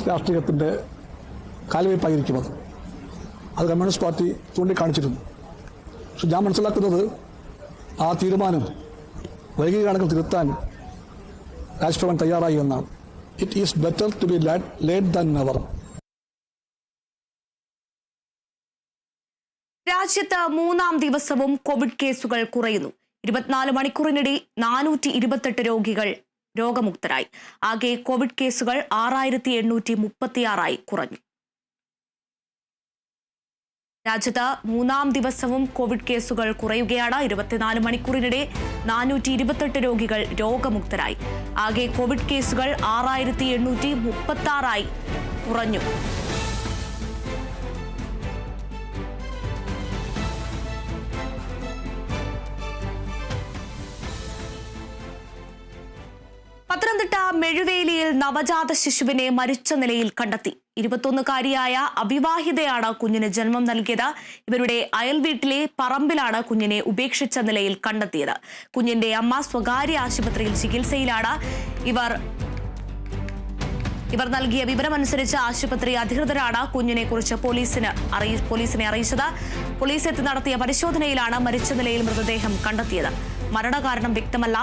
രാഷ്ട്രീയത്തിൻ്റെ കാൽവയ്പായിരിക്കുമത്. അത് communist party ചൂണ്ടിക്കാണിച്ചിരുന്നു. പക്ഷെ ഞാൻ മനസ്സിലാക്കുന്നത് ആ തീരുമാനം വൈകിയ കണക്കിൽ തിരുത്താൻ രാജ്ഭവൻ തയ്യാറായി എന്നാണ്. It is better to be late than never. രാജ്യത്ത് മൂന്നാം ദിവസവും കോവിഡ് കേസുകൾ കുറയുന്നു. 24 മണിക്കൂറിനിടെ 428 രോഗികൾ രോഗമുക്തരായി. ആകെ കോവിഡ് കേസുകൾ 6836 കുറഞ്ഞു. രാജ്യത്ത് മൂന്നാം ദിവസവും കോവിഡ് കേസുകൾ കുറയുകയാണ്. 24 മണിക്കൂറിനിടെ 428 രോഗികൾ രോഗമുക്തരായി. ആകെ കോവിഡ് കേസുകൾ 6836 കുറഞ്ഞു. പത്തനംതിട്ട മെഴുവേലിയിൽ നവജാത ശിശുവിനെ മരിച്ച നിലയിൽ കണ്ടെത്തി. 21-കാരിയായ അവിവാഹിതയാണ് കുഞ്ഞിന് ജന്മം നൽകിയത്. ഇവരുടെ അയൽവീട്ടിലെ പറമ്പിലാണ് കുഞ്ഞിനെ ഉപേക്ഷിച്ച നിലയിൽ കണ്ടെത്തിയത്. കുഞ്ഞിന്റെ അമ്മ സ്വകാര്യ ആശുപത്രിയിൽ ചികിത്സയിലാണ്. ഇവർ നൽകിയ വിവരമനുസരിച്ച് ആശുപത്രി അധികൃതരാണ് കുഞ്ഞിനെ കുറിച്ച് പോലീസിനെ അറിയിച്ചത്. പോലീസ് എത്തി നടത്തിയ പരിശോധനയിലാണ് മരിച്ച നിലയിൽ മൃതദേഹം കണ്ടെത്തിയത്. മരണകാരണം വ്യക്തമല്ല.